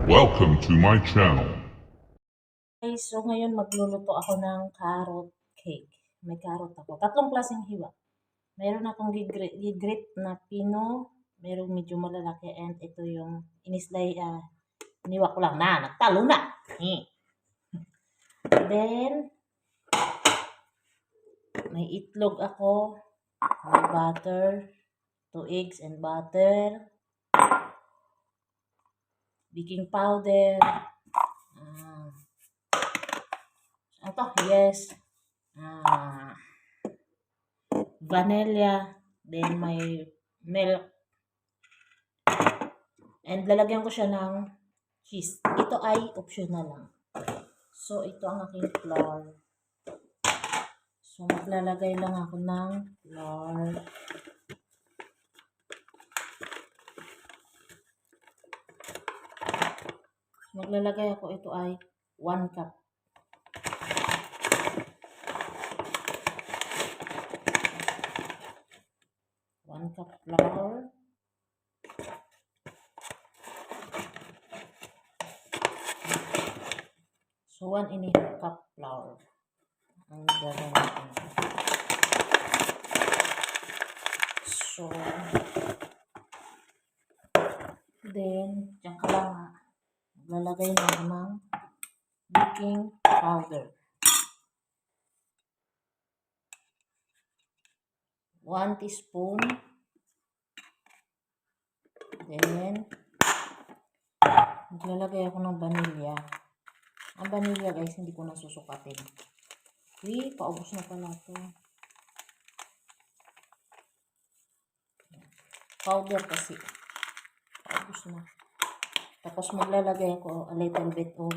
Welcome to my channel. Guys, so ngayon magluluto ako ng carrot cake. May carrot ako. Tatlong klaseng hiwa. Meron akong gigrit na pino, merong medyo malalaki, and ito yung iniwa ko lang na, nagtalo na. Then, may itlog ako, may butter, 2 eggs and butter, baking powder, yes, vanilla, then may milk, and lalagyan ko siya ng cheese. Ito ay optional lang. So, ito ang aking flour. So, maglalagay lang ako ng flour. Maglalagay ako, ito ay 1 cup. Flour. So, 1.5 cup flour. Ang gagawin natin. So, then, dyan ka lang ha. Maglalagay na ako ng baking powder. 1 teaspoon. Then, maglalagay ako ng vanilla. Ang vanilla guys, hindi ko na susukatin. Paubos na pala ito. Powder kasi. Paubos na. Tapos maglalagay ako a little bit of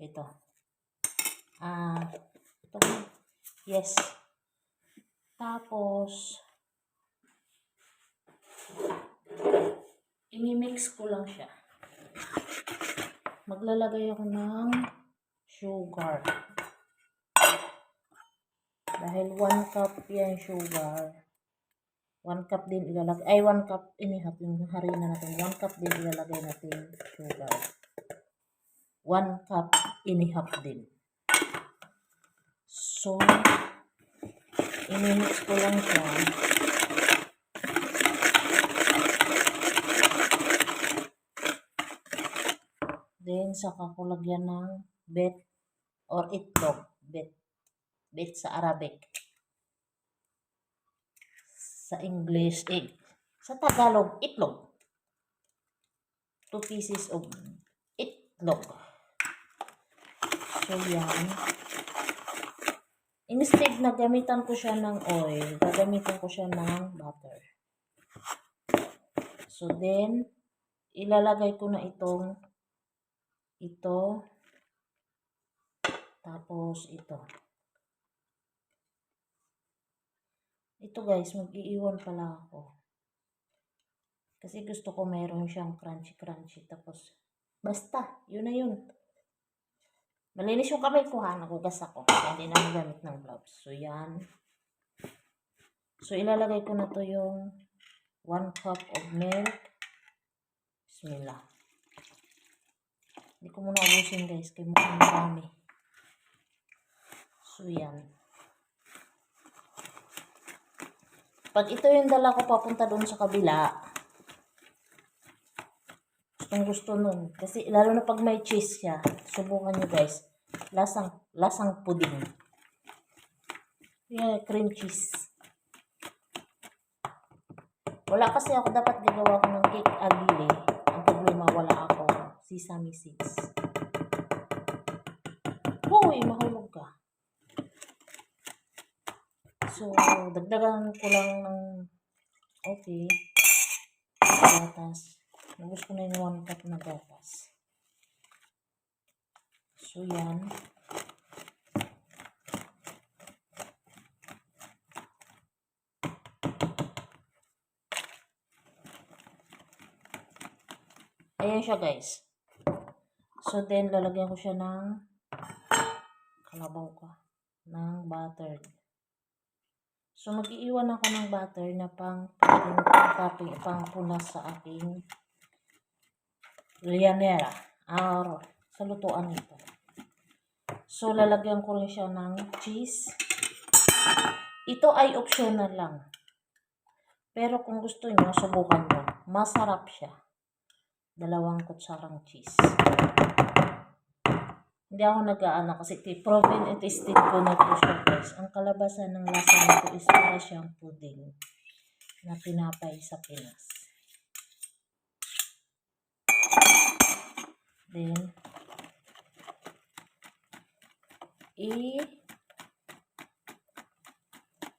ito. Yes. Tapos, i-mix ko lang siya. Maglalagay ako ng sugar. Dahil 1 cup yan sugar. 1 cup din ilalagay. 1 cup inihap yung harina natin. 1 cup din ilalagay natin sugar. 1 cup inihap din. So, i-mix ko lang siya. Then, saka ko lagyan ng bet or itlog. Bet sa Arabic. Sa English, egg. Sa Tagalog, itlog. 2 pieces of itlog. So, yan. Instead na gamitan ko siya ng oil, gagamitan ko siya ng butter. So, then, ilalagay ko na ito, tapos ito. Ito guys, mag-iiwan pala ako. Kasi gusto ko meron siyang crunchy. Tapos, basta, yun na yun. Malinis yung kamay ko ha, nagugas ako. Hindi na magamit ng gloves. So, yan. So, ilalagay ko na to yung 1 cup of milk. Bismillah. Hindi ko muna ubusin guys, kaya mukhang marami. So, yan. Pag ito yung dala ko papunta doon sa kabila, gusto nun. Kasi lalo na pag may cheese siya, subukan nyo guys. Lasang pudding. Yeah, cream cheese. Wala kasi ako, dapat gagawa ko ng cake agili. Ang problema, wala ako sesame seeds. Hoy, mahulog ka. So, dagdagan ko lang ng gatas. Nabos ko na yung 1 cup na gatas. So, yan. Ayan siya guys. So, then, lalagyan ko siya ng ng butter. So, mag-iiwan ako ng butter na pang punas sa aking Llanera. Sa lutuan nito. So, lalagyan ko rin siya ng cheese. Ito ay optional lang. Pero kung gusto nyo, subukan nyo. Masarap siya. 2 kutsarang cheese. Hindi ako nag-aano kasi proven and tested ko na ito siya guys. Ang kalabasan ng lasa nito is para siyang pudding na pinapay sa Pinas. Then,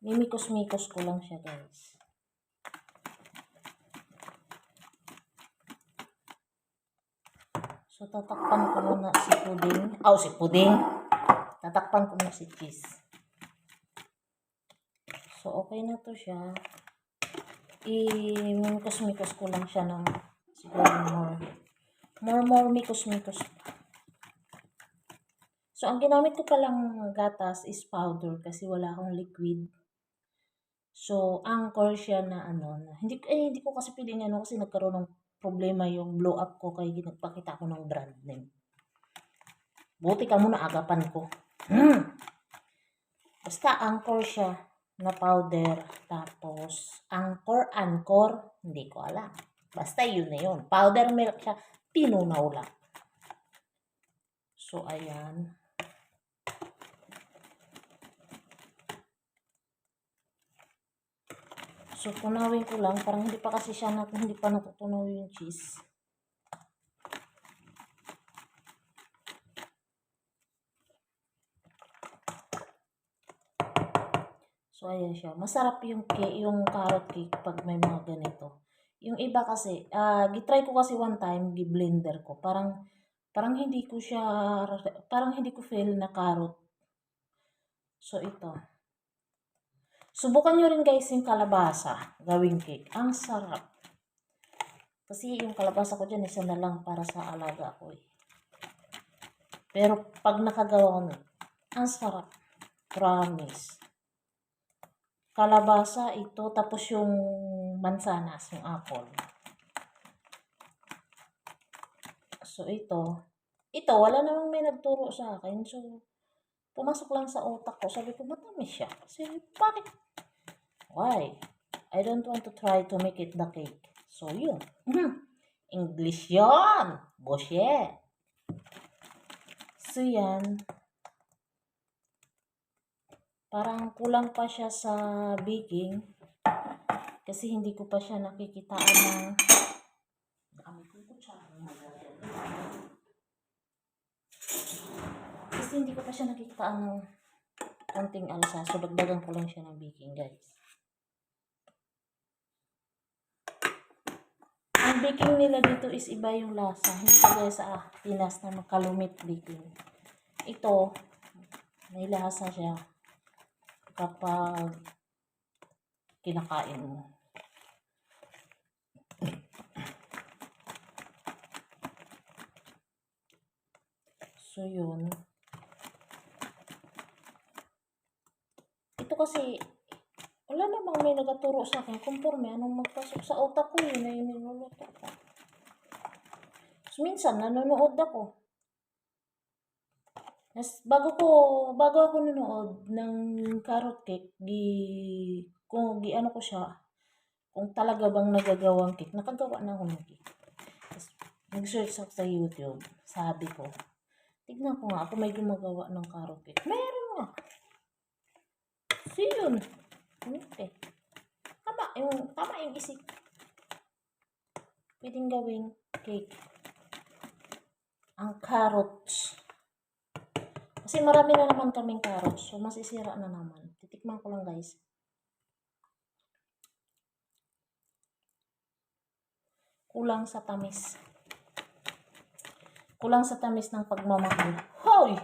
mimikos-mikos ko lang siya guys. So, tatakpan ko muna si pudding. Si pudding. Tatakpan ko muna si cheese. So, okay na to siya. Mimikos-mikos ko lang siya ng siguro more mikos-mikos. So, ang ginamit ko palang gatas is powder kasi wala akong liquid. So, Anchor siya na hindi ko kasi piling kasi nagkaroon ng problema yung blow up ko kaya nagpakita ko ng brand name. Buti ka muna agapan ko. Basta Anchor siya na powder. Tapos, Anchor, hindi ko alam. Basta yun na yun. Powder milk siya, tinunaw lang. So, ayan. So, tunawin ko lang. Parang hindi pa kasi siya hindi pa natutunaw yung cheese. So, ayan siya. Masarap yung carrot cake pag may mga ganito. Yung iba kasi, gitry ko kasi one time, gi-blender ko. Parang hindi ko feel na carrot. So, ito. Subukan nyo rin guys yung kalabasa, gawing cake. Ang sarap. Kasi yung kalabasa ko dyan, isa na lang para sa alaga ko eh. Pero pag nakagawa ko ang sarap. Promise. Kalabasa ito, tapos yung mansanas, yung apple. So, ito, wala namang may nagturo sa akin. So, pumasok lang sa utak ko. Sabi ko, matamis siya. Kasi, bakit? Why? I don't want to try to make it the cake. So, yun. English yun. Bullshit. So, yan. Parang kulang pa siya sa baking. Kasi hindi ko pa siya nakikitaan ng hindi ko pa siya nakikitaan ng konting alsa. So, dagdagan ko lang siya ng baking, guys. Ang baking nila dito is iba yung lasa. Hindi kaya sa Pinas na makalumit baking. Ito, may lasa siya kapag kinakain mo. So, yun. Ito kasi, wala namang may nagaturo sa akin. Conforme, anong magpasok sa utak ko, yun na yung niluluto ko. So, minsan, nanonood ako. Bago ako nanood ng carrot cake, kung talaga bang nagagawang cake, nakagawa na ako ng cake. Nag-search ako sa YouTube, sabi ko, tignan ko nga ako may gumagawa ng carrot cake. Meron nga. So yun. Okay. Tama yung isip. Pwedeng gawing cake. Ang carrots. Kasi marami na naman kaming carrots. So, masisira na naman. Titikman ko lang, guys. Kulang sa tamis. Kulang sa tamis ng pagmamahal. Hoy!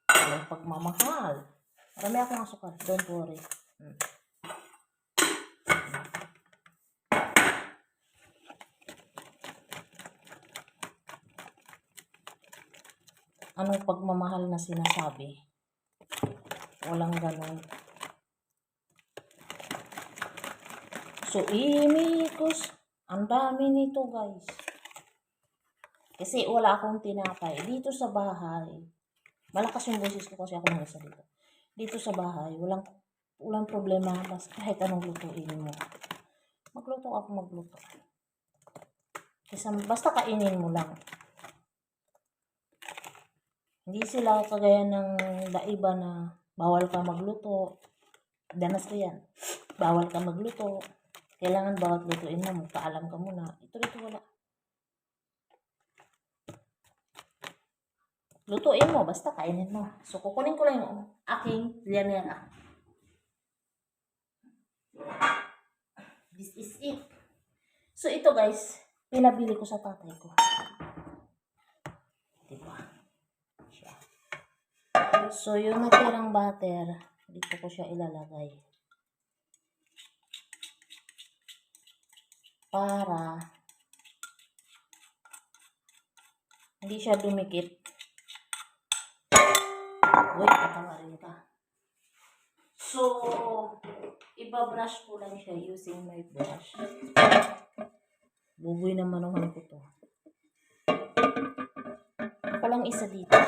Kulang pagmamahal. Marami akong asukal. Don't worry. Anong pagmamahal na sinasabi? Walang ganun. So, imikos. Ang dami nito, guys. Kasi wala akong tinapay. Dito sa bahay, malakas yung boses ko kasi ako nang isa dito. Dito sa bahay, walang problema basta kahit anong lutuin mo. Magluto ako magluto. Kasi basta kainin mo lang. Hindi sila kagaya ng iba na bawal ka magluto. Danas ko yan. Bawal ka magluto. Kailangan bawat lutuin mo, magpaalam ka muna. Ito wala. Lutuin mo, basta kainin mo. So, kukunin ko lang yung aking lianera. This is it. So, ito guys, pinabili ko sa tatay ko. Diba? Siya. So, yung natirang butter, dito ko siya ilalagay. Para hindi siya dumikit. Wait, natawarin ka. So, iba-brush ko lang siya using my brush. Buboy na manuhan ko to. Ako lang isa dito.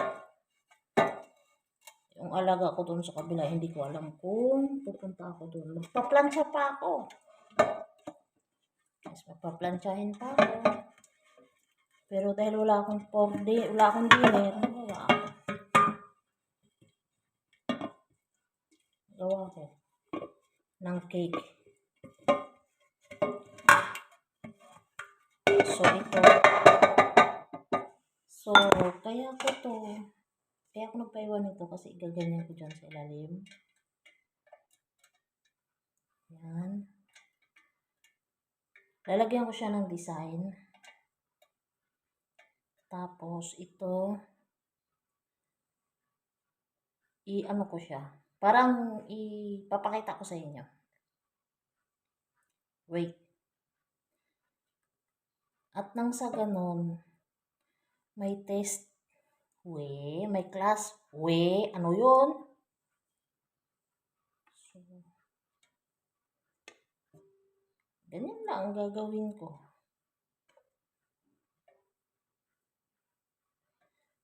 Yung alaga ko doon sa kabila, hindi ko alam kung pupunta ako doon. Magpa-plancha pa ako. Yes, magpa-planchahin pa ako. Pero dahil wala akong dinner, gawa ko ng cake. So, ito. So, kaya ako nagpaiwan nito kasi igaganyan ko dyan sa ilalim. Yan. Lalagyan ko siya ng design. Tapos, ito, i-ano ko siya. Parang ipapakita ko sa inyo. Wait. At nang sa ganon, may test, may class, ano yun? So, ganyan lang ang gagawin ko.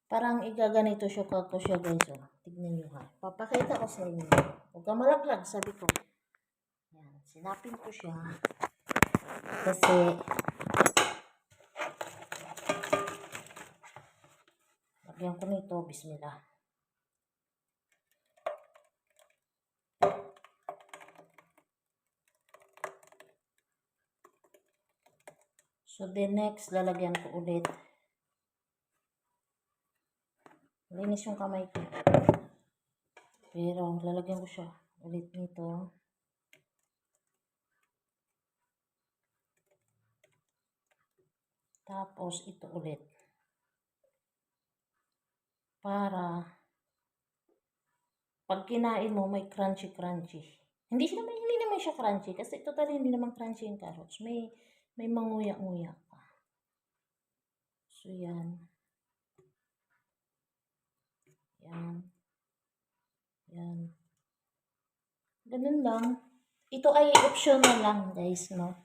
Parang igaganito siya ko siya guys. Oh. Tignan nyo ha. Papakita ko sa inyo. Huwag ka malaglag, sabi ko. Yan. Sinapin ko siya. Kasi lagyan ko nito. Bismillah. So then next, lalagyan ko ulit. Linis yung kamay ko. Pero lalagyan ko siya ulit nito. Tapos ito ulit. Para pag kinain mo may crunchy. Hindi naman siya crunchy kasi totally hindi naman crunchy yung carrots. May manguya-nguya pa. So yan. Yan. Ganun lang. Ito ay optional lang, guys, no?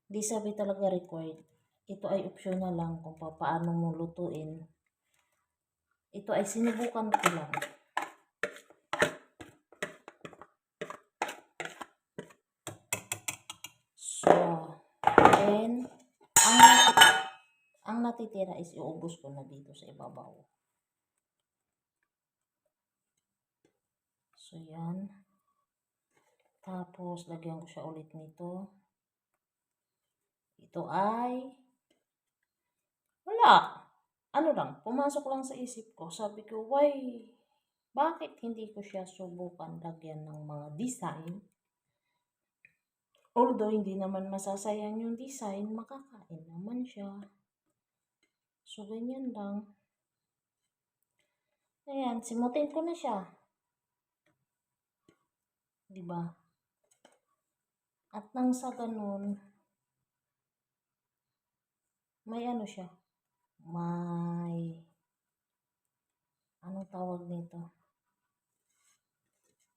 Di sabi talaga required. Ito ay optional lang kung paano mo lutuin. Ito ay sinubukan ko lang. So, then, ang natitira is iubos ko na dito sa ibabaw. So, yan. Tapos, lagyan ko siya ulit nito. Ito ay, wala. Ano lang, pumasok lang sa isip ko. Sabi ko, bakit hindi ko siya subukan lagyan ng mga design? Although, hindi naman masasayang yung design, makakain naman siya. So, ganyan lang. Ayan, simutin ko na siya. Diba? At nang sa ganun, may ano siya. Anong tawag nito?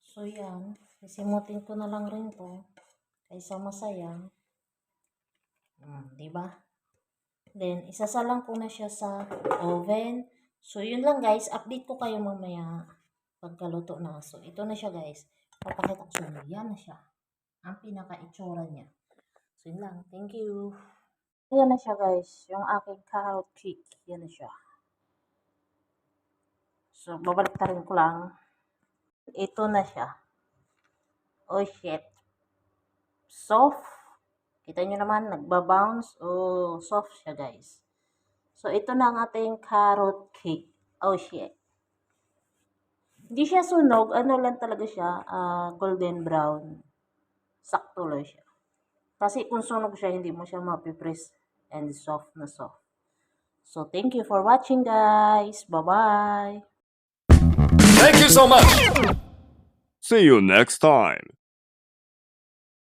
So, yan. Sisimutin ko na lang rin to. Kaysa masayang. Di ba? Then, isasalang ko na siya sa oven. So, yun lang guys. Update ko kayo mamaya pagkaluto na. So, ito na siya guys. Papakita ko sa inyo. Yan na siya. Ang pinaka-itsura niya. So, yun lang. Thank you. Yan na siya guys. Yung aking carrot cake. Yan na siya. So, babalik ta rin ko lang. Ito na siya. Oh, shit. Soft. Kita nyo naman, nagbabounce. Oh, soft siya guys. So, ito na ang ating carrot cake. Oh, shit. Hindi siya sunog. Ano lang talaga siya. Golden brown. Sakto lang siya. Kasi kung sunog siya, hindi mo siya mapipress. And soft na soft. So, thank you for watching guys. Bye-bye. Thank you so much. See you next time.